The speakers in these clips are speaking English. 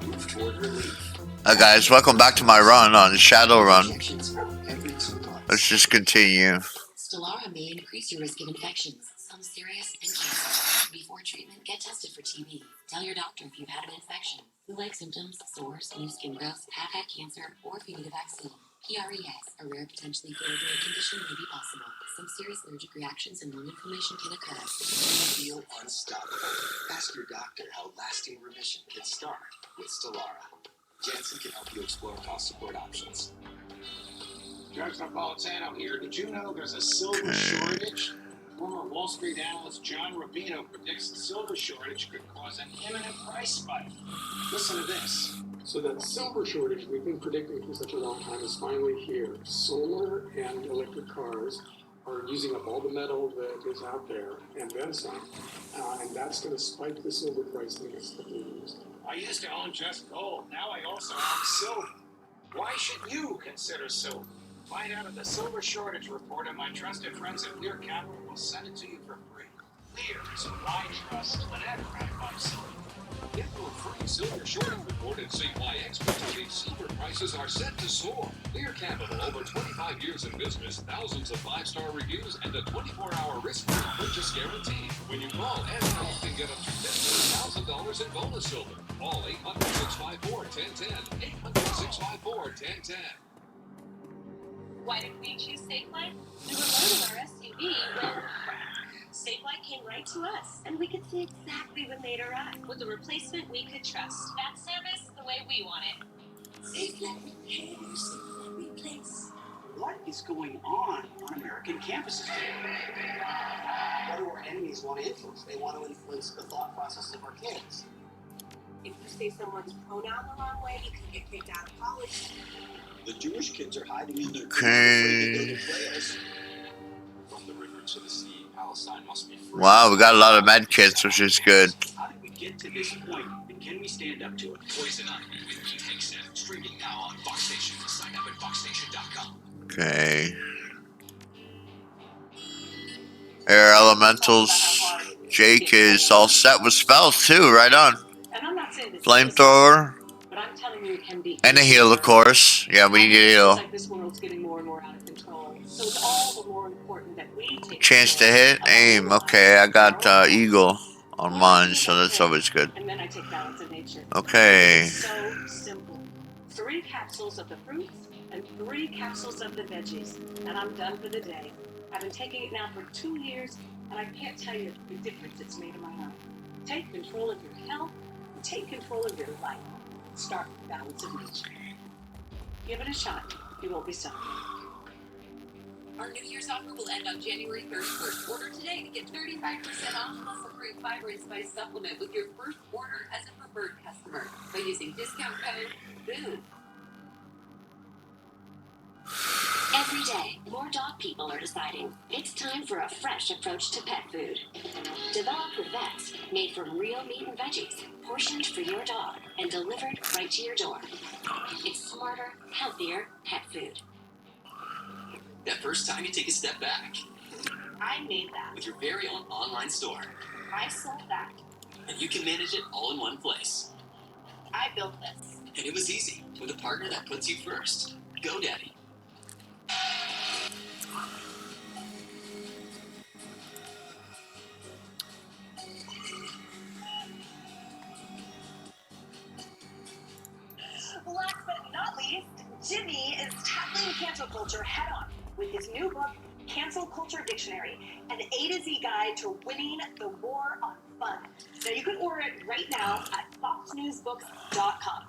move toward relief. Hi guys, welcome back to my run on Shadowrun. Injections every 2 months. Let's just continue. Stelara may increase your risk of infections, some serious and cancer. Before treatment, get tested for TB. Tell your doctor if you've had an infection. Flu-like symptoms, sores, new skin growths, have had cancer, or if you need a vaccine. PRES, a rare potentially fatal condition, may be possible. Some serious allergic reactions and lung inflammation can occur. Feel unstoppable. Ask your doctor how lasting remission can start with Stelara. Janssen can help you explore cost support options. Judge Napolitano here. Did you know there's a silver shortage? Former Wall Street analyst John Rubino predicts the silver shortage could cause an imminent price spike. Listen to this. So that silver shortage we've been predicting for such a long time is finally here. Solar and electric cars are using up all the metal that is out there and then some. And that's going to spike the silver price in the next couple of years. I used to own just gold. Now I also own silver. Why should you consider silver? Find out at the Silver Shortage Report, and my trusted friends at Lear Capital will send it to you for free. Lear is who I trust whenever I buy silver. Get your free Silver Shortage Report and see why experts believe silver prices are set to soar. Lear Capital, over 25 years in business, thousands of 5-star reviews, and a 24-hour risk-free purchase guarantee. When you call and now, you can get up to $1,000 in bonus silver. Call 800-654-1010. 800-654-1010. Why did we choose Safelite? We were loading our SUV when Safelite came right to us, and we could see exactly when they'd arrive with a replacement we could trust. That service the way we want it. Safelite repairs, Safelite replace. What is going on American campuses today? What do our enemies want to influence? They want to influence the thought process of our kids. If you say someone's pronoun the wrong way, you can get kicked out of college. The Jewish kids are hiding in their Okay. players. From the river to the sea, Palestine must be free. Wow, we got a lot of med kits, which is good. How did we get to this point? And can we stand up to it? Poison Ivy with Pete Hegseth, streaming now on Fox Station. Sign up at foxstation.com. Okay. Air elementals. Jake is all set with spells too, right on. And I'm not saying this Flamethrower. but I'm telling you it can be. And a heal, of course. Yeah, we need to heal. Like this world's getting more and more out of control. So it's all the more important that we take Chance to hit, aim. Okay, I got Eagle on mine, so that's always good. And then I take balance of nature. Okay. It's so simple. 3 capsules of the fruits and 3 capsules of the veggies. And I'm done for the day. I've been taking it now for 2 years, and I can't tell you the difference it's made in my life. Take control of your health, and take control of your life. Start with balance of nature. Give it a shot. You won't be sorry. Our New Year's offer will end on January 31st. Order today to get 35% off plus a free fiber and spice supplement with your first order as a preferred customer by using discount code BOOM. Every day, more dog people are deciding it's time for a fresh approach to pet food. Developed with vets, made from real meat and veggies, portioned for your dog, and delivered right to your door. It's smarter, healthier pet food. That first time you take a step back I made that. with your very own online store. I sold that. And you can manage it all in one place. I built this. And it was easy with a partner that puts you first. GoDaddy. Last but not least, Jimmy is tackling cancel culture head on with his new book, Cancel Culture Dictionary, an A to Z guide to winning the war on fun. Now you can order it right now at foxnewsbooks.com.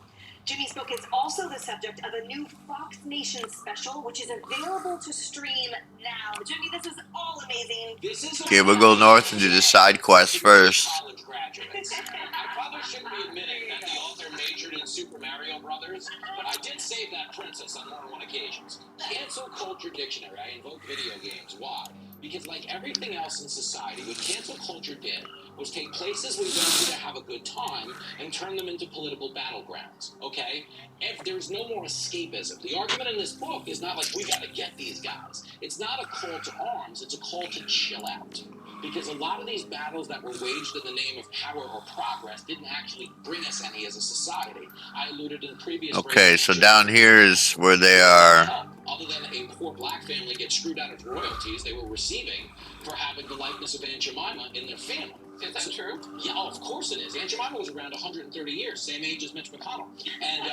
Jimmy's book is also the subject of a new Fox Nation special, which is available to stream now. Jimmy, this is all amazing. This is Okay, we'll go north and do the side quest first. college graduates. I probably shouldn't be admitting that the author majored in Super Mario Brothers, but I did save that princess on more than one occasions. Cancel Culture Dictionary. I invoke video games. Why? Because like everything else in society, what cancel culture did was take places we want you to have a good time and turn them into political battlegrounds, okay? If there's no more escapism. The argument in this book is not like, we gotta get these guys. It's not a call to arms, it's a call to chill out. Because a lot of these battles that were waged in the name of power or progress didn't actually bring us any as a society. I alluded in the previous Okay, so down here is where they are. Other than a poor black family get screwed out of royalties they were receiving for having the likeness of Aunt Jemima in their family. Is that true? Yeah, oh, of course it is. Aunt Jemima was around 130 years, same age as Mitch McConnell. And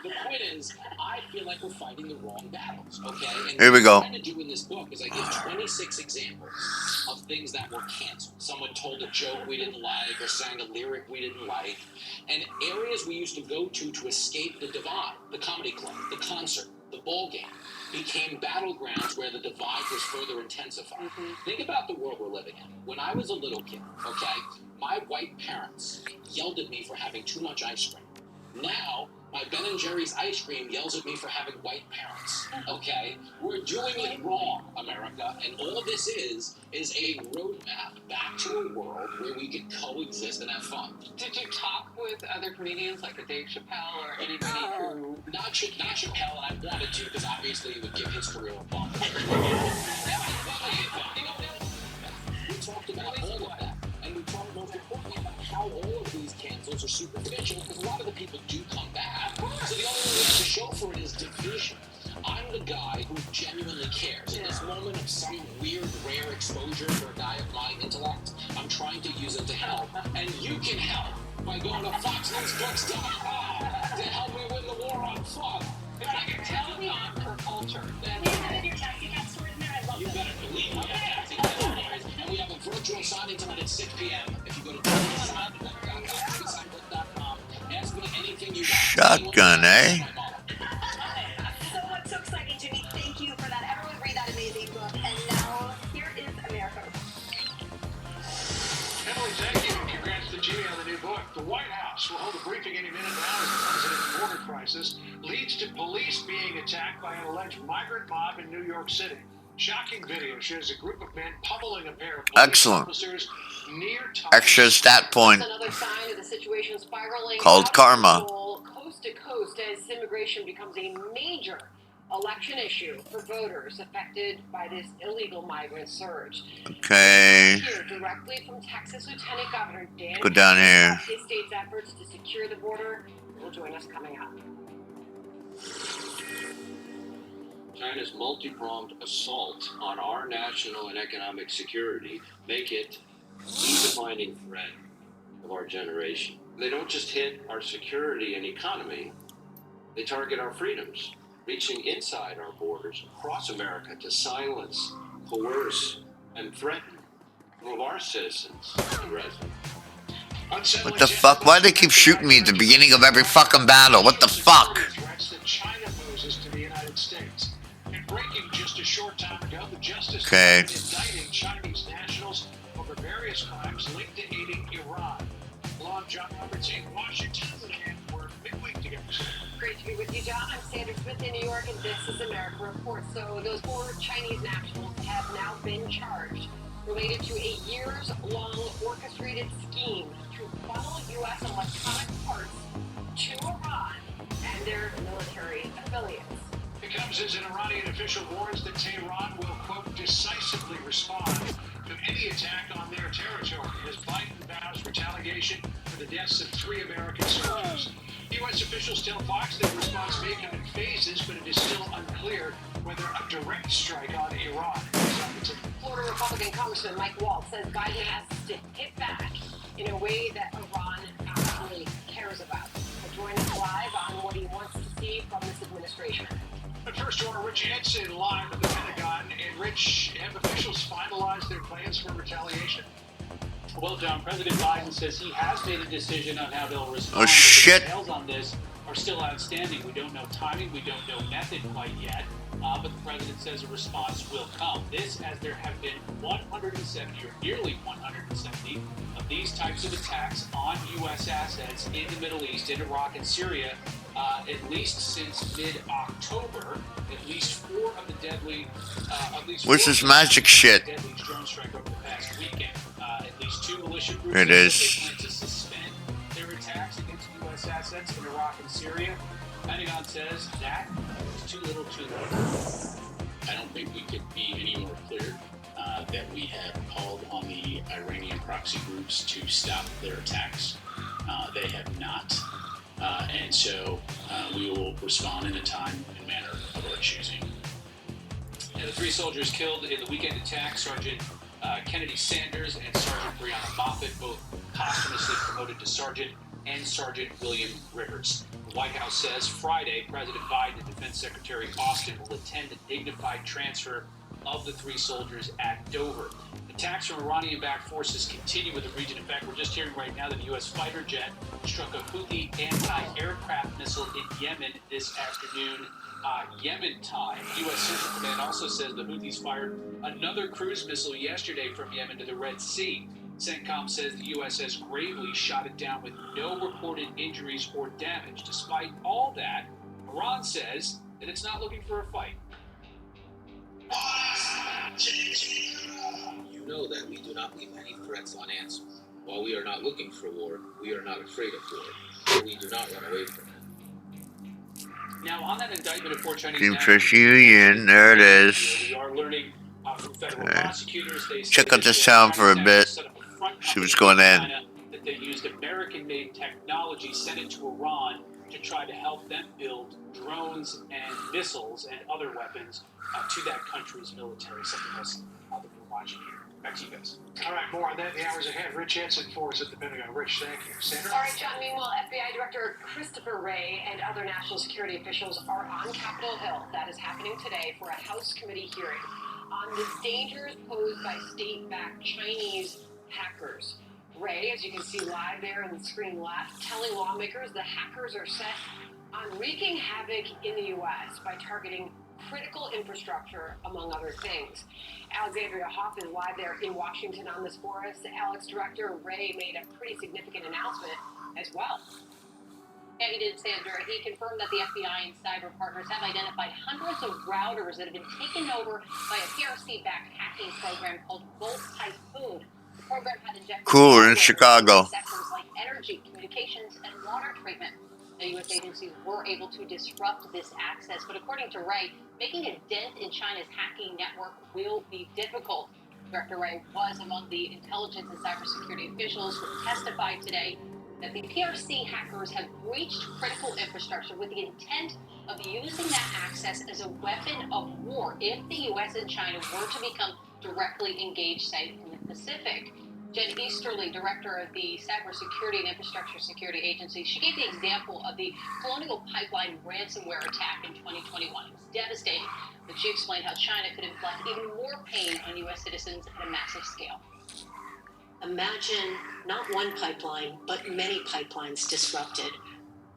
the point is, I feel like we're fighting the wrong battles, okay? And Here we go. What I'm trying to do in this book is I give 26 examples of things that were canceled. Someone told a joke we didn't like or sang a lyric we didn't like. And areas we used to go to escape the divide, the comedy club, the concert, the ball game, became battlegrounds where the divide was further intensified. Mm-hmm. Think about the world we're living in. When I was a little kid, okay, my white parents yelled at me for having too much ice cream. Now, my Ben & Jerry's ice cream yells at me for having white parents, okay? We're doing it wrong, America, and all this is a roadmap back to a world where we can coexist and have fun. Did you talk with other comedians like a Dave Chappelle or anybody who... Not Chappelle, and I wanted to, because obviously it would give his career a bump. We talked about all of that, and we talked most importantly about how all of these cancels are superficial, because a lot of the people do come back. So the only way we have to show for it is division. I'm the guy who genuinely cares. In this moment of some weird, rare exposure for a guy of my intellect, I'm trying to use it to help, and you can help by going to foxnewsbooks.com to help me win the war on fun. If I can tell me on her culture, then... You better believe we have taxi cab stories, and we have a virtual signing tonight at 6 p.m. If you go to signbook.com, ask me anything you want. Shotgun, eh? So exciting, Jimmy. Thank you for that. Everyone read that amazing book. And now, here is America. Emily, thank you, and congrats to Jimmy on the new book. The White House will hold a briefing any minute now as the president's border crisis leads to police being attacked by an alleged migrant mob in New York City. Shocking video shows a group of men pummeling a pair of police officers near extra stat point another sign of the situation spiraling called karma. Coast to coast as immigration becomes a major election issue for voters affected by this illegal migrant surge. Okay. Here directly from Texas Lieutenant Governor Dan. Go down here. His state's efforts to secure the border will join us coming up. China's multi-pronged assault on our national and economic security make it the defining threat of our generation. They don't just hit our security and economy, they target our freedoms, reaching inside our borders across America to silence, coerce, and threaten some of our citizens and residents. What the fuck? Why do they keep shooting me at the beginning of every fucking battle? What the fuck? Threats that China poses to the United States. And breaking just a short time ago, the Justice Department indicting Chinese nationals over various crimes linked to aiding Iran. Along John Roberts in Washington, and we're midweek together. Great to be with you, John. I'm Sandra Smith in New York, and this is America Report. So those 4 Chinese nationals have now been charged related to a years-long orchestrated scheme to funnel U.S. electronic parts to Iran and their military affiliates. It comes as an Iranian official warns that Tehran will, quote, decisively respond to any attack on their territory as Biden vows retaliation for the deaths of 3 American soldiers. U.S. officials tell Fox that the response may come in phases, but it is still unclear whether a direct strike on Iran is on the table. Florida Republican Congressman Mike Waltz says Biden has to hit back in a way that Iran actually cares about. He'll join us live on what he wants to see from this administration. But first, to our Rich Edson live at the Pentagon. And Rich, have officials finalized their plans for retaliation? Well, John, President Biden says he has made a decision on how they'll respond. Oh, shit. The details on this are still outstanding. We don't know timing. We don't know method quite yet. But the president says a response will come. This, as there have been 170 or nearly 170 of these types of attacks on U.S. assets in the Middle East, in Iraq and Syria, at least since mid-October. At least 4 of the deadly, Where's this magic shit? Deadly drone strike over the past weekend. At least 2 militia groups. Here it is. They plan to suspend their attacks against U.S. assets in Iraq and Syria. Pentagon says that is too little too late. I don't think we could be any more clear. that we have called on the Iranian proxy groups to stop their attacks. They have not. And so we will respond in a time and manner of our choosing. And the 3 soldiers killed in the weekend attack, Sergeant Kennedy Sanders and Sergeant Brianna Moffett, both posthumously promoted to sergeant, and Sergeant William Rivers. The White House says Friday, President Biden and Defense Secretary Austin will attend a dignified transfer of the 3 soldiers at Dover. Attacks from Iranian-backed forces continue with the region. In fact, we're just hearing right now that a U.S. fighter jet struck a Houthi anti-aircraft missile in Yemen this afternoon, Yemen time. U.S. Central Command also says the Houthis fired another cruise missile yesterday from Yemen to the Red Sea. CENTCOM says the U.S. has gravely shot it down with no reported injuries or damage. Despite all that, Iran says that it's not looking for a fight. You know that we do not leave any threats unanswered. While we are not looking for war, we are not afraid of war. But we do not run away from it. Now, on that indictment of 4 Chinese Interest Union, there it is. we are learning from federal prosecutors. They Check out the sound for a bit. See what's going on. That they used American-made technology sent it to Iran to try to help them build drones and missiles and other weapons to that country's military. Something else that we're watching here. Back to you guys. All right, more on that in the hours ahead. Rich Henson for us at the Pentagon. Rich, thank you. Sandra? All right, John. Meanwhile, FBI Director Christopher Wray and other national security officials are on Capitol Hill. That is happening today for a House committee hearing on the dangers posed by state-backed Chinese hackers. Wray, as you can see live there on the screen left, telling lawmakers the hackers are set on wreaking havoc in the U.S. by targeting critical infrastructure, among other things. Alexandria Hoff is live there in Washington on this for us. Alex, Director Wray made a pretty significant announcement as well. Yeah, he did, Sandra. He confirmed that the FBI and cyber partners have identified hundreds of routers that have been taken over by a PRC-backed hacking program called Volt Typhoon. The program had injected Cool, in Chicago. sectors like energy, communications, and water treatment. The U.S. agencies were able to disrupt this access, but according to Wray, making a dent in China's hacking network will be difficult. Director Wray was among the intelligence and cybersecurity officials who testified today that the PRC hackers have breached critical infrastructure with the intent of using that access as a weapon of war if the U.S. and China were to become directly engaged, say, in the Pacific. Jen Easterly, director of the Cybersecurity and Infrastructure Security Agency, she gave the example of the Colonial Pipeline ransomware attack in 2021. It was devastating, but she explained how China could inflict even more pain on U.S. citizens at a massive scale. Imagine not one pipeline, but many pipelines disrupted.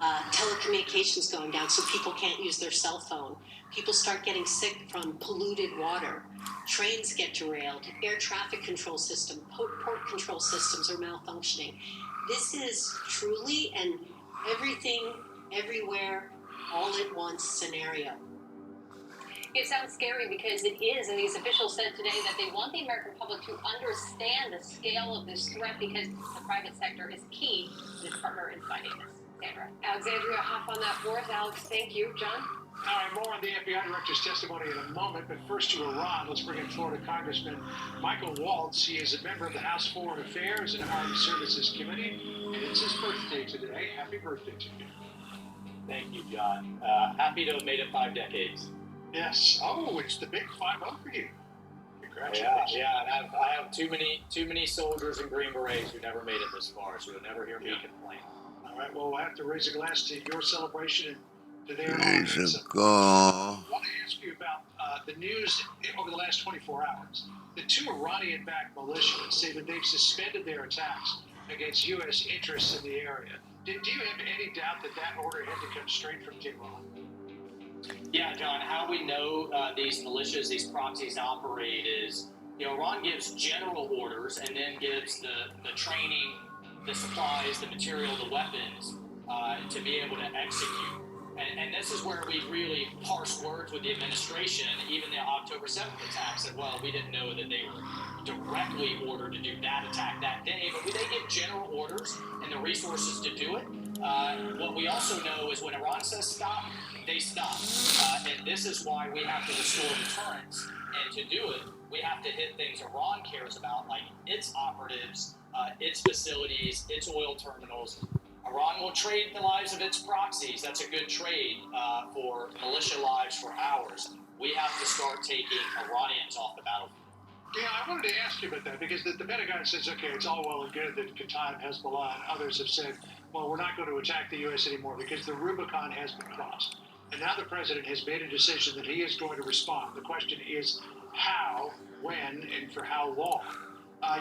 Telecommunications going down so people can't use their cell phone. People start getting sick from polluted water. Trains get derailed. Air traffic control system, port control systems are malfunctioning. This is truly an everything, everywhere, all at once scenario. It sounds scary because it is, and these officials said today that they want the American public to understand the scale of this threat because the private sector is key to its partner in fighting this. Sandra. Alexandria Hoff on that for us. Alex, thank you. John? All right, more on the FBI director's testimony in a moment, but first to Iran. Let's bring in Florida Congressman Michael Waltz. He is a member of the House Foreign Affairs and Armed Services Committee, and it's his birthday today. Happy birthday to you. Thank you, John. Happy to have made it 5 decades. Yes. Oh, it's the big 5-0 for you. Congratulations. Yeah. And I have too many soldiers in Green Berets who never made it this far, so you'll never hear me complain. All right, well, we'll have to raise a glass to your celebration and to their Years honor. ago. I want to ask you about the news over the last 24 hours. The 2 Iranian-backed militias say that they've suspended their attacks against U.S. interests in the area. Do you have any doubt that that order had to come straight from Tehran? Yeah, John, how we know these militias, these proxies operate is, Iran gives general orders and then gives the training, the supplies, the material, the weapons to be able to execute. And this is where we really parse words with the administration. Even the October 7th attack said, well, we didn't know that they were directly ordered to do that attack that day, but they give general orders and the resources to do it. What we also know is when Iran says stop, they stop. And this is why we have to restore deterrence. And to do it, we have to hit things Iran cares about, like its operatives, its facilities, its oil terminals. Iran will trade the lives of its proxies. That's a good trade for militia lives for ours. We have to start taking Iranians off the battlefield. Yeah, I wanted to ask you about that because the Pentagon says, okay, it's all well and good that Qatar, Hezbollah, and others have said, well, we're not going to attack the U.S. anymore because the Rubicon has been crossed. And now the president has made a decision that he is going to respond. The question is how, when, and for how long.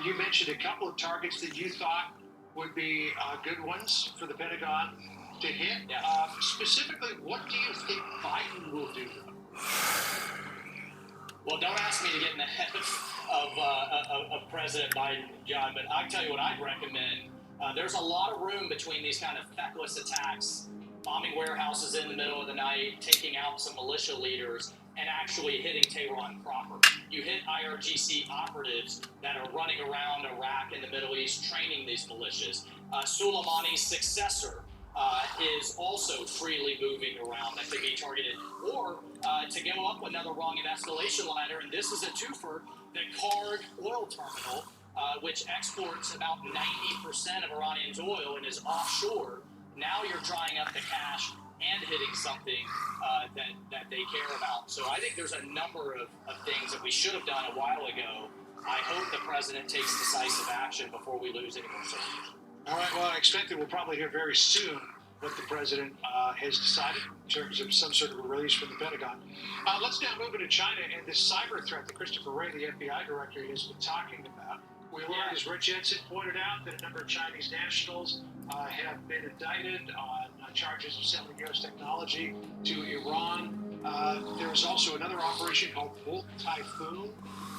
You mentioned a couple of targets that you thought would be good ones for the Pentagon to hit. Yeah. Specifically, what do you think Biden will do? Well, don't ask me to get in the head of President Biden, John, but I tell you what I'd recommend. There's a lot of room between these kind of feckless attacks, bombing warehouses in the middle of the night, taking out some militia leaders, and actually hitting Tehran proper. You hit IRGC operatives that are running around Iraq and the Middle East training these militias. Soleimani's successor is also freely moving around that could be targeted. Or to go up another rung and escalation ladder, and this is a twofer, the Karg oil terminal, which exports about 90% of Iranian's oil and is offshore. Now you're drying up the cash and hitting something that they care about. So I think there's a number of things that we should have done a while ago. I hope the president takes decisive action before we lose any more soldiers. All right, well, I expect that we'll probably hear very soon what the president has decided in terms of some sort of a release from the Pentagon. Let's now move into China and this cyber threat that Christopher Wray, the FBI director, has been talking about. We learned, as Rich Jensen pointed out, that a number of Chinese nationals have been indicted on charges of selling U.S. technology to Iran. There is also another operation called Volt Typhoon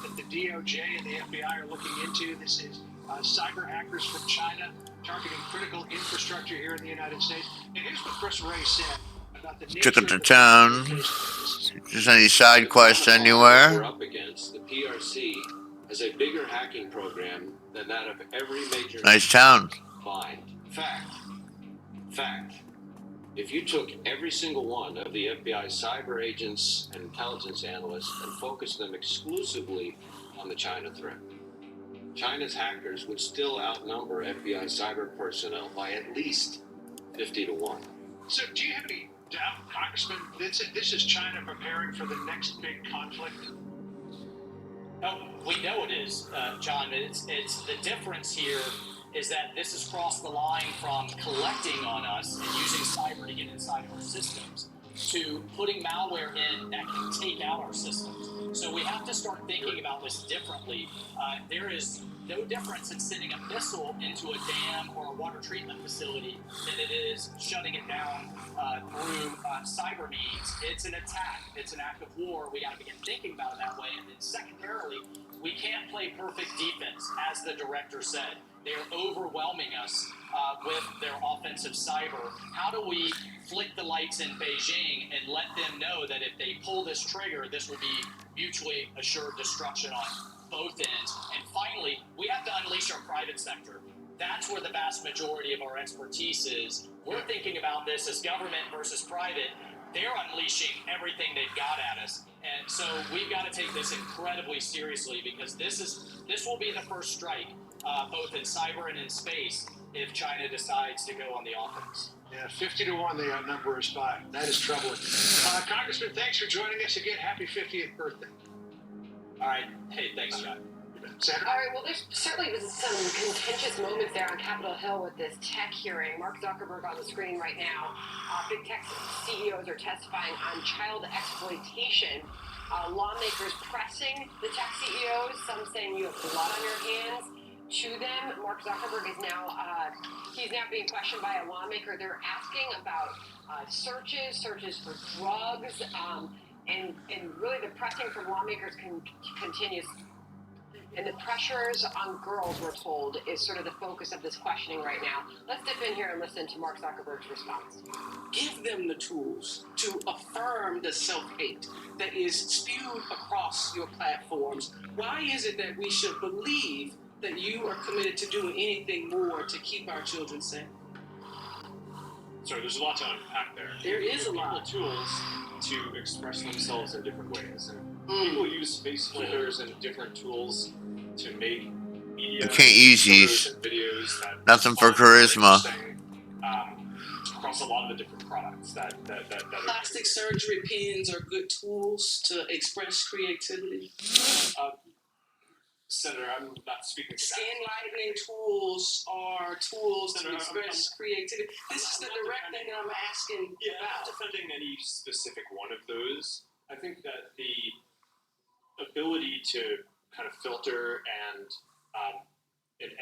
that the DOJ and the FBI are looking into. This is cyber hackers from China targeting critical infrastructure here in the United States. And here's what Chris Wray said about the nature Chicken to of town. Is any side quest We're anywhere? up against. The PRC has a bigger hacking program than that of every major Nice town. combined. Fact. If you took every single one of the FBI's cyber agents and intelligence analysts and focused them exclusively on the China threat, China's hackers would still outnumber FBI cyber personnel by at least 50 to 1. So do you have any doubt, Congressman, this is China preparing for the next big conflict? Oh, we know it is, John. It's the difference here is that this has crossed the line from collecting on us and using cyber to get inside of our systems to putting malware in that can take out our systems. So we have to start thinking about this differently. There is no difference in sending a missile into a dam or a water treatment facility than it is shutting it down through cyber means. It's an attack. It's an act of war. We got to begin thinking about it that way. And then secondarily, we can't play perfect defense, as the director said. They are overwhelming us with their offensive cyber. How do we flick the lights in Beijing and let them know that if they pull this trigger, this will be mutually assured destruction on both ends? And finally, we have to unleash our private sector. That's where the vast majority of our expertise is. We're thinking about this as government versus private. They're unleashing everything they've got at us. And so we've got to take this incredibly seriously because this will be the first strike, both in cyber and in space, if China decides to go on the offense. Yeah, 50 to 1 they outnumber us by. That is troubling. Congressman, thanks for joining us again. Happy 50th birthday. All right. Hey, thanks, John. Sandra? All right, well, there's certainly been some contentious moments there on Capitol Hill with this tech hearing. Mark Zuckerberg on the screen right now. Big tech CEOs are testifying on child exploitation. Lawmakers pressing the tech CEOs, some saying you have blood on your hands. To them, Mark Zuckerberg is now, he's now being questioned by a lawmaker. They're asking about searches for drugs, and really the pressing from lawmakers continues. And the pressures on girls, we're told, is sort of the focus of this questioning right now. Let's dip in here and listen to Mark Zuckerberg's response. Give them the tools to affirm the self-hate that is spewed across your platforms. Why is it that we should believe that you are committed to doing anything more to keep our children safe? sorry, there's a lot to unpack there. There is a lot. Tools to express themselves in different ways. And people use face splinters and different tools to make media. I can't use these. Videos that Nothing for charisma. Across a lot of the different products that Plastic surgery pens are good tools to express creativity. Senator, I'm not speaking to that. Skin lightening tools are tools to express creativity. This is the direct thing that I'm asking Not about. defending any specific one of those. I think that the ability to kind of filter and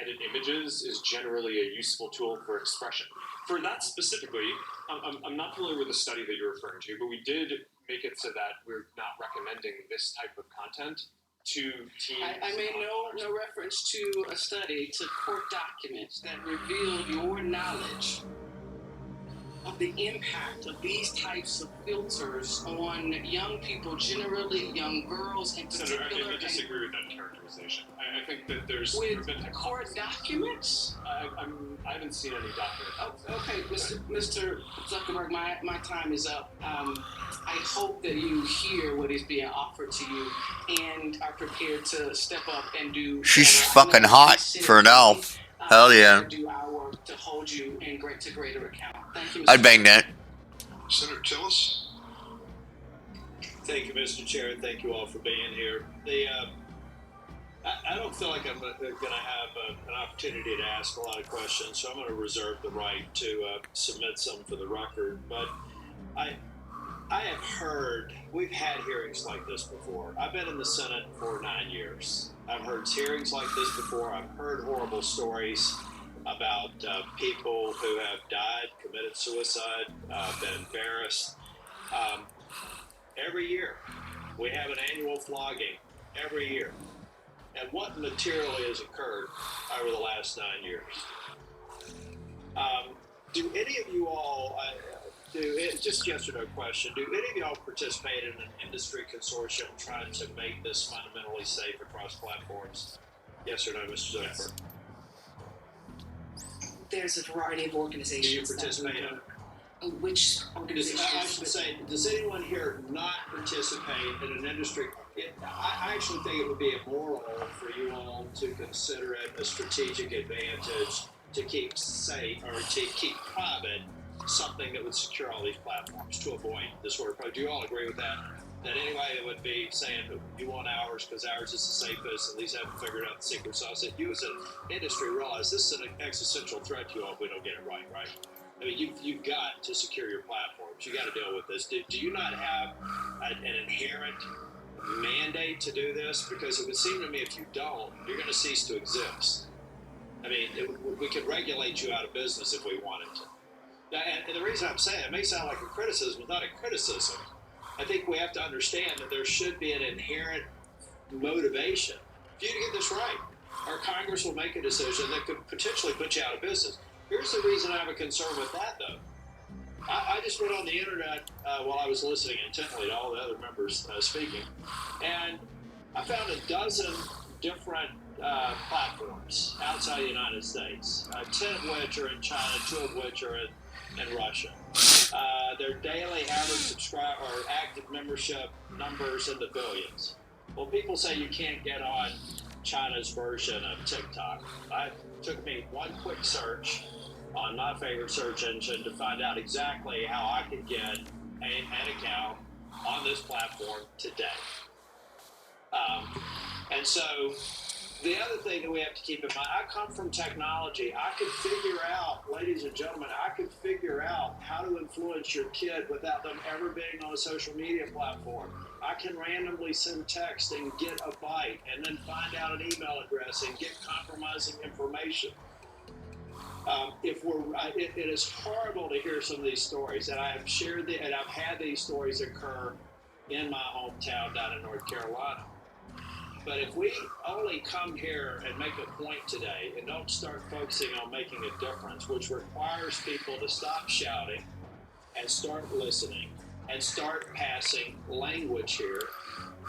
edit images is generally a useful tool for expression. For that specifically, I'm not familiar with the study that you're referring to, but we did make it so that we're not recommending this type of content to teams. I made no reference to a study, to court documents that reveal your knowledge of the impact of these types of filters on young people, generally young girls in particular. Senator, I disagree with that characterization. I think that there's with court documents. I haven't seen any documents. Oh, okay, Mr. Zuckerberg, my time is up. I hope that you hear what is being offered to you and are prepared to step up and do. She's fucking hot for an elf. Hell yeah. Do our work to hold you in greater account. Thank you, Mr. I'd bang that. Senator Tillis? Thank you, Mr. Chair, and thank you all for being here. I don't feel like I'm going to have an opportunity to ask a lot of questions, so I'm going to reserve the right to submit some for the record. But I have heard, we've had hearings like this before. I've been in the Senate for 9 years. I've heard hearings like this before. I've heard horrible stories about people who have died, committed suicide, been embarrassed. Every year, we have an annual flogging, every year. And what materially has occurred over the last 9 years? Do any of you all, just yes or no question, do any of y'all participate in an industry consortium trying to make this fundamentally safe across platforms? Yes or no, Mr. Zuckerberg? There's a variety of organizations. Do you participate in it? Which organizations? I should say, does anyone here not participate in an industry? I actually think it would be immoral for you all to consider it a strategic advantage to keep safe or to keep private something that would secure all these platforms to avoid this sort of problem. Do you all agree with that? That anybody that would be saying you want ours because ours is the safest and these haven't figured out the secret sauce, that you as an industry realize this is an existential threat to you all if we don't get it right? I mean, you've got to secure your platforms. You got to deal with this. Do you not have an inherent mandate to do this? Because it would seem to me if you don't, you're going to cease to exist. I mean, we could regulate you out of business if we wanted to. And the reason I'm saying it may sound like a criticism, it's not a criticism. I think we have to understand that there should be an inherent motivation for you to get this right. Our Congress will make a decision that could potentially put you out of business. Here's the reason I have a concern with that, though. I just went on the internet while I was listening intently to all the other members speaking, and I found a dozen different platforms outside the United States, 10 of which are in China, 2 of which are in Russia. Their daily average subscriber or active membership numbers in the billions. Well, people say you can't get on China's version of TikTok. It took me one quick search on my favorite search engine to find out exactly how I could get an account on this platform today. And so the other thing that we have to keep in mind, I come from technology. I could figure out, ladies and gentlemen, I could figure out how to influence your kid without them ever being on a social media platform. I can randomly send text and get a bite and then find out an email address and get compromising information. It is horrible to hear some of these stories, and I have and I've had these stories occur in my hometown down in North Carolina. But if we only come here and make a point today and don't start focusing on making a difference, which requires people to stop shouting and start listening and start passing language here,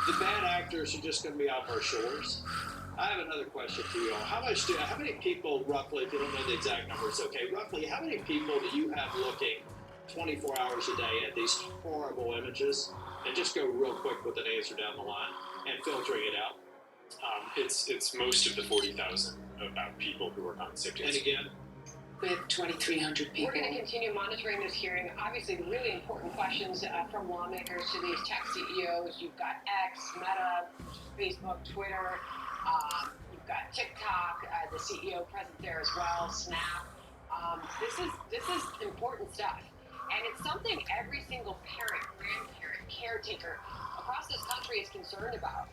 the bad actors are just going to be off our shores. I have another question for you all. How many people roughly, if you don't know the exact numbers, okay, roughly how many people do you have looking 24 hours a day at these horrible images and just go real quick with an answer down the line and filtering it out. It's most of the 40,000 people who are on sick. And again, We have 2,300 people. We're going to continue monitoring this hearing. Obviously, really important questions from lawmakers to these tech CEOs. You've got X, Meta, Facebook, Twitter. You've got TikTok, the CEO present there as well, Snap. This is important stuff. And it's something every single parent, grandparent, caretaker across this country is concerned about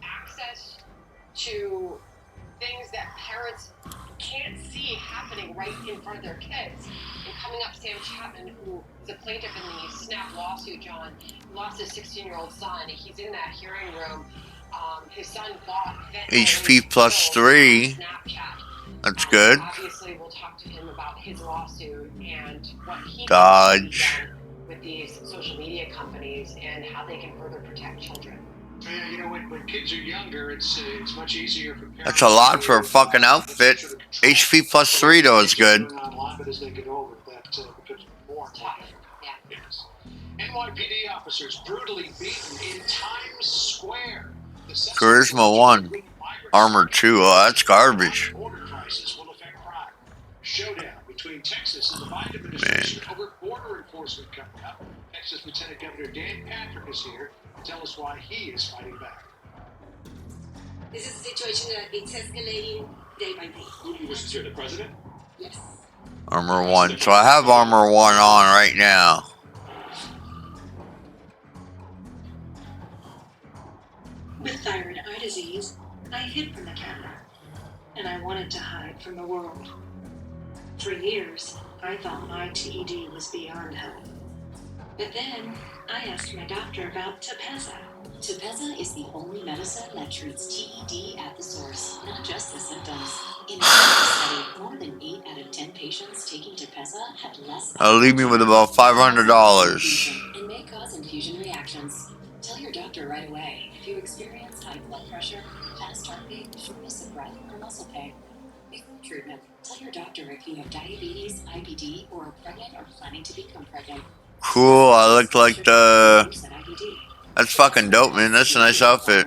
access to things that parents can't see happening right in front of their kids. And coming up, Sam Chapman, who is a plaintiff in the Snap lawsuit, John, lost his 16-year-old son. He's in that hearing room. His son bought HP plus 3. Snapchat. That's good. Obviously, we'll talk to him about his lawsuit and what he Dodge. can do with these social media companies and how they can further protect children. Yeah, you know, when kids are younger, it's much easier for parents. That's a lot for a fucking outfit. HP plus 3 though is good. Online, but as they get older, that becomes more tough. Yeah. Yes. NYPD officers brutally beaten in Times Square. Charisma 1. Armor 2. Oh, that's garbage. Border crisis will affect crime. Showdown between Texas and the Biden administration over border enforcement coming up. Texas Lieutenant Governor Dan Patrick is here to tell us why he is fighting back. This is a situation that it's escalating day by day. Who do you wish to hear, the president? Yes. Armor 1. So I have Armor 1 on right now. With thyroid eye disease, I hid from the camera, and I wanted to hide from the world. For years, I thought my TED was beyond help. But then, I asked my doctor about Tepezza. Tepezza is the only medicine that treats TED at the source, not just the symptoms. In a study, more than 8 out of 10 patients taking Tepezza had less. Leave me with about $500. And may cause infusion reactions. Tell your doctor right away if you experience high blood pressure, fast heartbeat, shortness of breath, or muscle pain. Before treatment, tell your doctor if you have diabetes, IBD, or are pregnant or planning to become pregnant. Cool. I look like the. That's fucking dope, man. That's a nice outfit.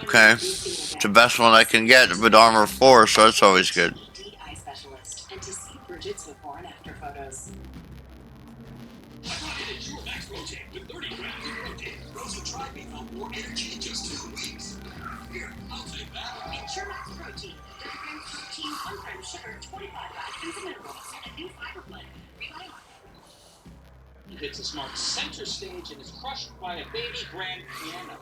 Okay. It's the best one I can get with Armor 4, so that's always good. Eye specialist, and to see Bridget's before and after photos. It's your max protein with 30 grams of protein. Those who tried me found more energy in just 2 weeks. Here, I'll take that. It's your max protein. 30 grams protein, 1 gram sugar, 25 vitamins and minerals, and a new fiber blend. Rely on. He hits a smart center stage and is crushed by a baby grand piano.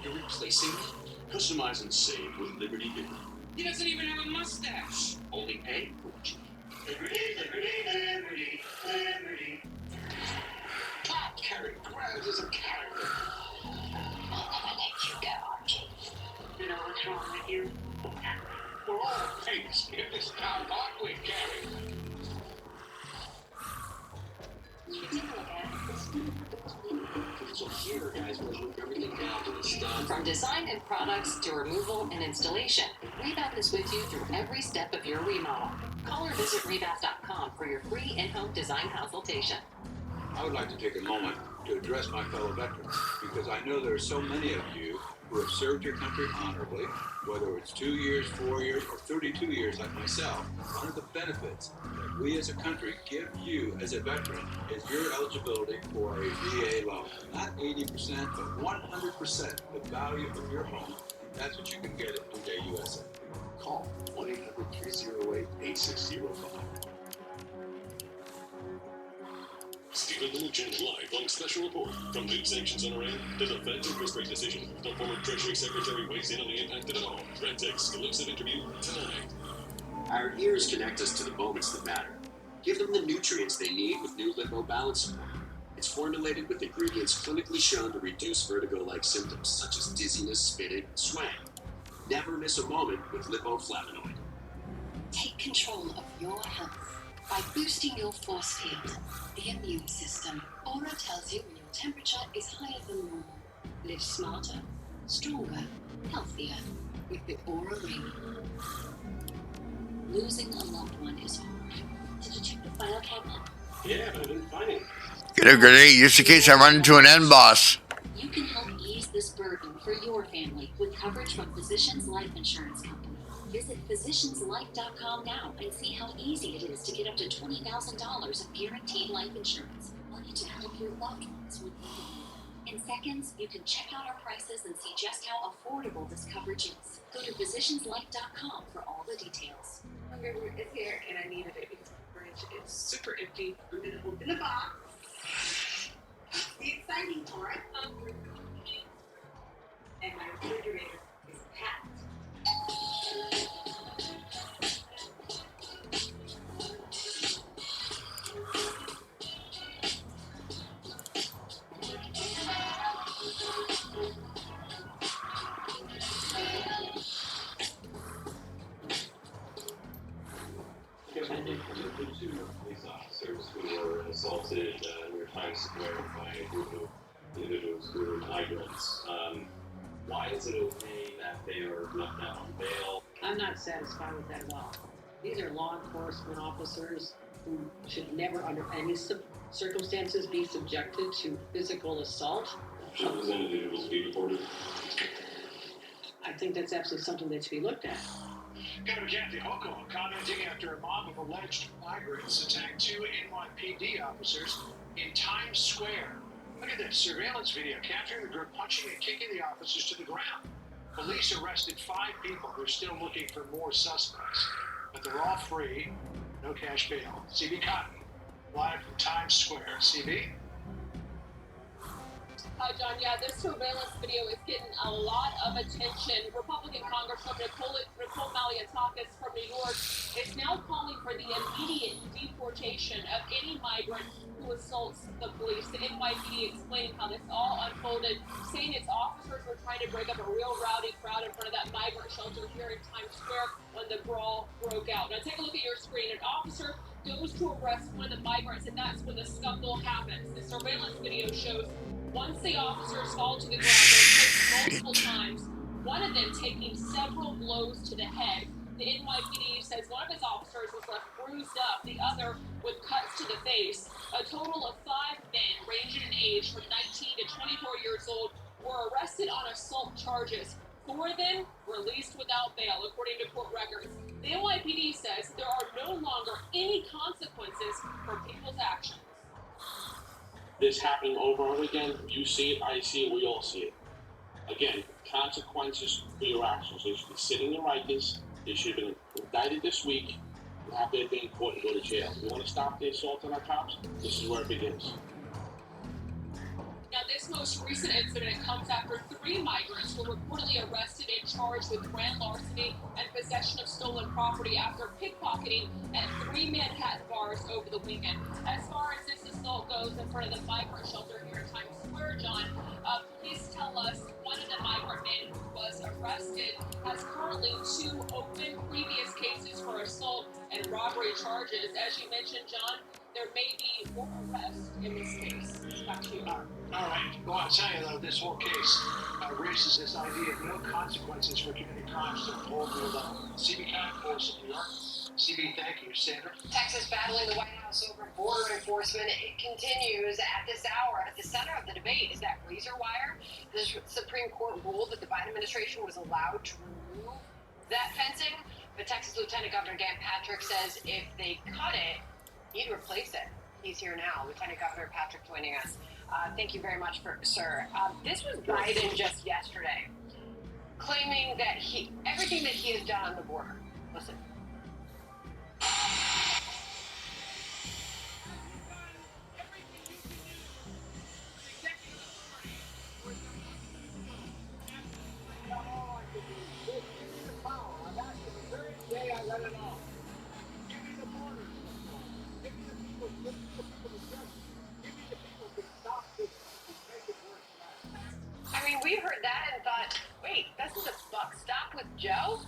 You're replacing me? Customize and save with Liberty Bid. He doesn't even have a mustache. Only A fortune. Liberty, liberty, liberty, liberty. Top carrot grabs as a character. I'll never let you go, Archie. You know what's wrong with you? We're all pigs in this town, aren't we, Gary? So here, guys, we'll move everything down to the stuff. From design and products to removal and installation, Rebath is with you through every step of your remodel. Call or visit Rebath.com for your free in-home design consultation. I would like to take a moment to address my fellow veterans, because I know there are so many of you who have served your country honorably, whether it's 2 years, 4 years, or 32 years like myself. One of the benefits that we as a country give you as a veteran is your eligibility for a VA loan. Not 80%, but 100% the value of your home. That's what you can get at Today USA. Call 1-800-308-8605. Stephen Mnuchin live on Special Report. From big sanctions on Iran to the Fed's interest rate decision, the former Treasury Secretary weighs in on the impact of it all. Red's exclusive interview tonight. Our ears connect us to the moments that matter. Give them the nutrients they need with new Lipo Balance Support. It's formulated with ingredients clinically shown to reduce vertigo-like symptoms such as dizziness, spinning, and swaying. Never miss a moment with lipoflavonoid. Take control of your health by boosting your force field, the immune system. Aura tells you when your temperature is higher than normal. Live smarter, stronger, healthier with the Aura Ring. Losing a loved one is hard. file cabinet. Yeah, but I didn't find any. Get a grenade just in case I run into an end boss. You can help ease this burden for your family with coverage from Physicians Life Insurance Company. Visit physicianslife.com now and see how easy it is to get up to $20,000 of guaranteed life insurance. Money to help your loved ones when they need it. In seconds, you can check out our prices and see just how affordable this coverage is. Go to physicianslife.com for all the details. Hunger is here, and I needed it because my fridge is super empty. I'm gonna open the box. The exciting part. And my refrigerator is packed. Two police officers who were assaulted near Times Square by a group of individuals who were migrants. Why is it okay that they are left out on bail? I'm not satisfied with that at all. These are law enforcement officers who should never, under any circumstances, be subjected to physical assault. Should those individuals be reported? I think that's absolutely something that should be looked at. Governor Kathy Hochul commenting after a mob of alleged migrants attacked two NYPD officers in Times Square. Look at this surveillance video capturing the group punching and kicking the officers to the ground. Police arrested 5 people who are still looking for more suspects, but they're all free, no cash bail. CB Cotton, live from Times Square. CB? Hi, John. Yeah, this surveillance video is getting a lot of attention. Republican Congresswoman Nicole Malliotakis from New York is now calling for the immediate deportation of any migrant who assaults the police. The NYPD explaining how this all unfolded, saying its officers were trying to break up a real rowdy crowd in front of that migrant shelter here in Times Square when the brawl broke out. Now, take a look at your screen. An officer goes to arrest one of the migrants, and that's when the scuffle happens. The surveillance video shows once the officers fall to the ground, they're kicked multiple times, one of them taking several blows to the head. The NYPD says one of his officers was left bruised up, the other with cuts to the face. A total of 5 men, ranging in age from 19 to 24 years old, were arrested on assault charges. 4 of them released without bail, according to court records. The NYPD says there are no longer any consequences for people's actions. This happening over and over again, you see it, I see it, we all see it. Again, consequences for your actions. They should be sitting in Rikers. They should have been indicted this week and have been in court and go to jail. If you want to stop the assault on our cops, this is where it begins. Now, this most recent incident comes after 3 migrants were reportedly arrested and charged with grand larceny and possession of stolen property after pickpocketing at 3 Manhattan bars over the weekend. As far as this assault goes in front of the migrant shelter here in Times Square, John, police tell us one of the migrant men who was arrested has currently 2 open previous cases for assault and robbery charges. As you mentioned, John, there may be more arrests in this case. Back to you. All right. Well, I'll tell you, though, this whole case raises this idea of no consequences for committing crimes to a whole new level. CB Cotton, Voice of New York. CB, thank you. Sandra? Texas battling the White House over border enforcement. It continues at this hour. At the center of the debate is that razor wire. The Supreme Court ruled that the Biden administration was allowed to remove that fencing, but Texas Lieutenant Governor Dan Patrick says if they cut it, he'd replace it. He's here now. Lieutenant Governor Patrick joining us. Thank you very much, sir. This was Biden just yesterday, claiming that everything that he has done on the border. Listen. I mean, we heard that and thought, wait, doesn't the buck stop with Joe?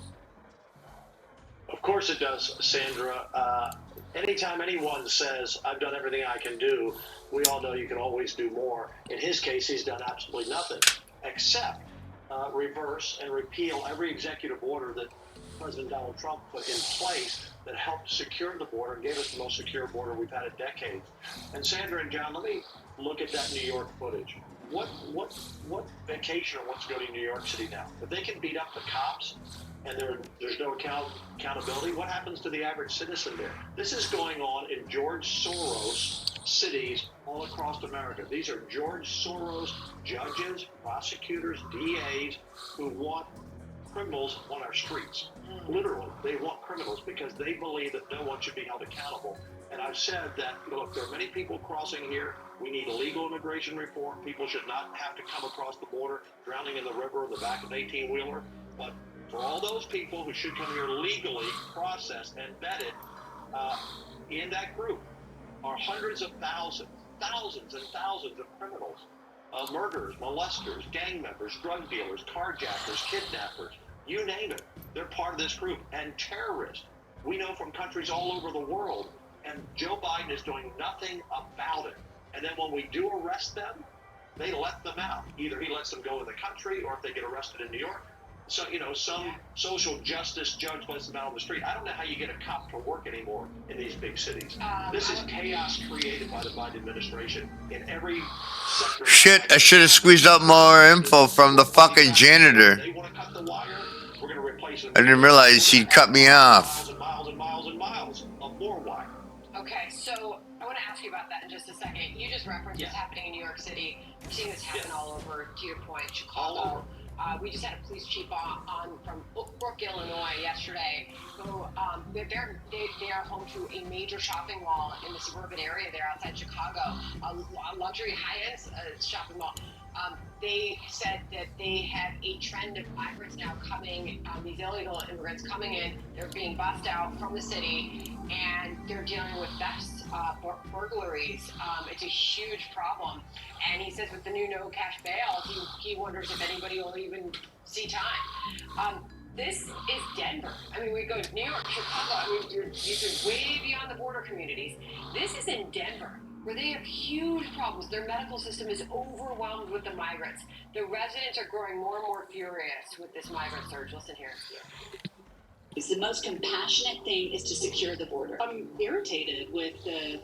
Of course it does, Sandra. Anytime anyone says, I've done everything I can do, we all know you can always do more. In his case, he's done absolutely nothing except reverse and repeal every executive order that President Donald Trump put in place that helped secure the border and gave us the most secure border we've had in decades. And Sandra and John, let me look at that New York footage. What vacationer wants to go to New York City now? If they can beat up the cops and there's no accountability, what happens to the average citizen there? This is going on in George Soros cities all across America. These are George Soros judges, prosecutors, DAs who want criminals on our streets. Literally, they want criminals because they believe that no one should be held accountable. And I've said that, look, there are many people crossing here. We need legal immigration reform. People should not have to come across the border, drowning in the river in the back of an 18-wheeler. But for all those people who should come here legally, processed and vetted, in that group are hundreds of thousands and thousands of criminals, murderers, molesters, gang members, drug dealers, carjackers, kidnappers, you name it. They're part of this group. And terrorists, we know from countries all over the world. And Joe Biden is doing nothing about it. And then when we do arrest them, they let them out. Either he lets them go in the country, or if they get arrested in New York, so some social justice judge lets them out on the street. I don't know how you get a cop to work anymore in these big cities. This is chaos created by the Biden administration in every sector. Shit, I should have squeezed out more info from the fucking janitor. They want to cut the wire. We're going to replace them. I didn't realize he'd cut me off. Miles and miles and miles of more wire. Okay, so I want to ask you about that in just a second. You just referenced what's happening in New York City. We're seeing this happen all over, to your point, Chicago. We just had a police chief on from Brook, Illinois yesterday, who they are home to a major shopping mall in the suburban area there outside Chicago, a luxury high-end shopping mall. They said that they have a trend of migrants now coming, these illegal immigrants coming in, they're being bussed out from the city, and they're dealing with thefts, burglaries. It's a huge problem. And he says with the new no cash bail, he wonders if anybody will even see time. This is Denver. I mean, we go to New York, Chicago. I mean, you're way beyond the border communities. This is in Denver, where they have huge problems. Their medical system is overwhelmed with the migrants. The residents are growing more and more furious with this migrant surge. Listen here. It's the most compassionate thing is to secure the border. I'm irritated with the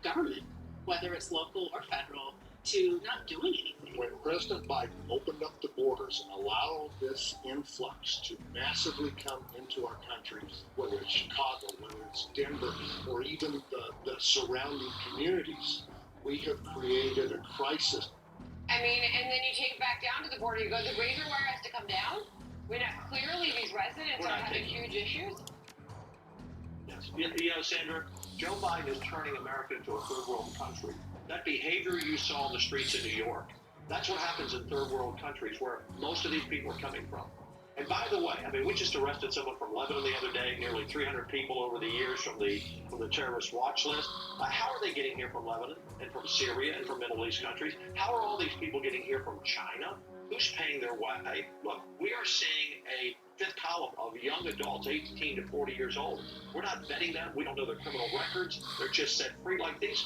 government, whether it's local or federal, to not doing anything. When President Biden opened up the borders and allowed this influx to massively come into our country, whether it's Chicago, whether it's Denver, or even the surrounding communities, we have created a crisis. I mean, and then you take it back down to the border, you go, the razor wire has to come down? Clearly these residents are having huge issues. Yes. You know, Sandra, Joe Biden is turning America into a third world country. That behavior you saw on the streets of New York, that's what happens in third world countries where most of these people are coming from. And by the way, I mean, we just arrested someone from Lebanon the other day, nearly 300 people over the years from the terrorist watch list. How are they getting here from Lebanon and from Syria and from Middle East countries? How are all these people getting here from China? Who's paying their way? Look, we are seeing a fifth column of young adults, 18 to 40 years old. We're not vetting them. We don't know their criminal records. They're just set free like these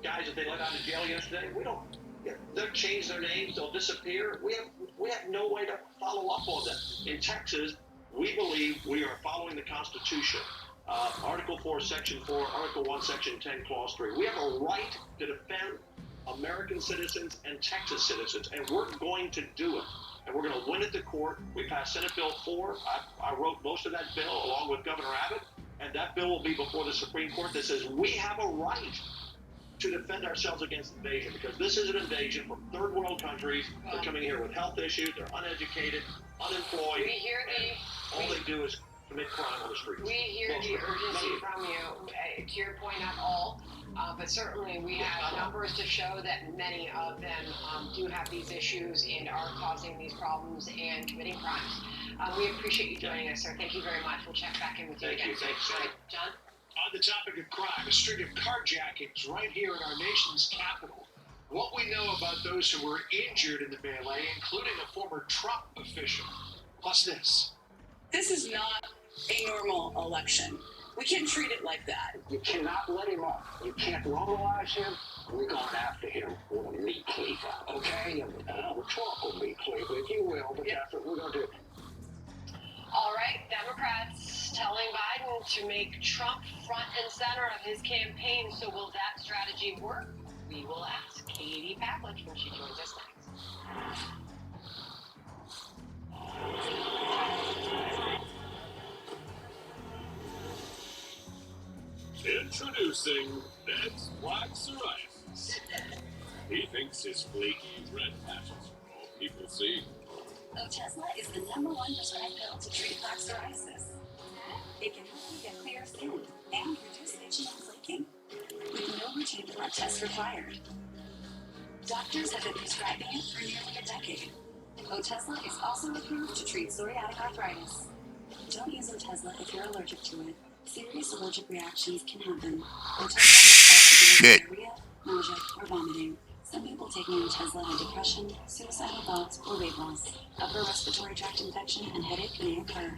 guys that they let out of jail yesterday. We don't. They'll change their names. They'll disappear. We have no way to follow up on them. In Texas, we believe we are following the Constitution. Article 4, Section 4, Article 1, Section 10, Clause 3. We have a right to defend American citizens and Texas citizens, and we're going to do it. And we're going to win at the court. We passed Senate Bill 4. I wrote most of that bill along with Governor Abbott, and that bill will be before the Supreme Court that says we have a right to defend ourselves against invasion, because this is an invasion from third world countries. They're coming here with health issues. They're uneducated, unemployed. We hear all they do is commit crime on the streets. We hear the urgency from you. To your point, not all, but certainly we have numbers to show that many of them do have these issues and are causing these problems and committing crimes. We appreciate you joining us, sir. Thank you very much. We'll check back in with you again. Thanks. John? On the topic of crime, a string of carjackings right here in our nation's capital. What we know about those who were injured in the melee, including a former Trump official. Plus this. This is not a normal election. We can't treat it like that. You cannot let him off. You can't normalize him. We're going after him with a meat cleaver, okay? A rhetorical meat cleaver, if you will, but that's what we're going to do. All right, Democrats telling Biden to make Trump front and center of his campaign. So will that strategy work? We will ask Katie Pavlich when she joins us next. Introducing Ned's Black Psoriasis. He thinks his flaky red patches are all people see. Otezla is the #1 prescribed pill to treat plaque psoriasis. It can help you get clear skin and reduce itching and flaking, with no routine blood tests required. Doctors have been prescribing it for nearly a decade. Otezla is also approved to treat psoriatic arthritis. Don't use Otezla if you're allergic to it. Serious allergic reactions can happen. Otezla may cause diarrhea, nausea, or vomiting. Some people taking Otezla have depression, suicidal thoughts, or weight loss. Upper respiratory tract infection and headache may occur.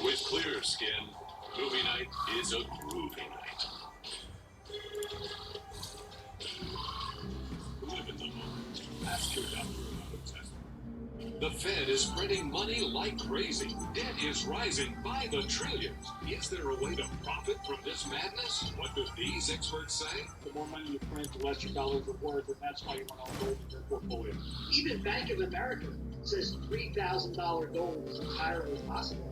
With clear skin, movie night is a groovy night. Live in the moment. Ask your doctor about Otezla. The Fed is printing money like crazy. Debt is rising by the trillions. Is there a way to profit from this madness? What do these experts say? The more money you print, the less your dollars are worth, and that's why you want to hold in your portfolio. Even Bank of America says $3,000 gold is entirely possible.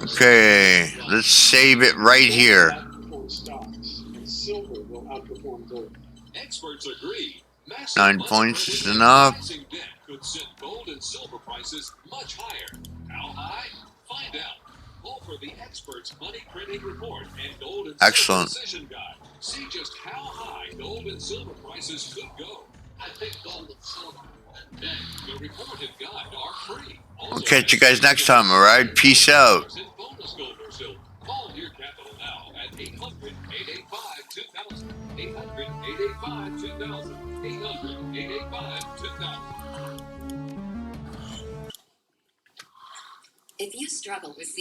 Okay, let's save it right here. Stocks, and silver will outperform gold. Experts agree. 9 points is enough. Rising debt could send gold and silver prices much higher. How high? Find out. All for the experts' money printing report and gold and Excellent. silver decision guide. See just how high gold and silver prices could go. I think gold and silver. And then the report and guide are free. We'll catch you guys next time, alright? Peace out. Bonus gold or silver. Call Deer Capital now at 800-885-2000. 800-885-2000. 800-885-2000. If you struggle with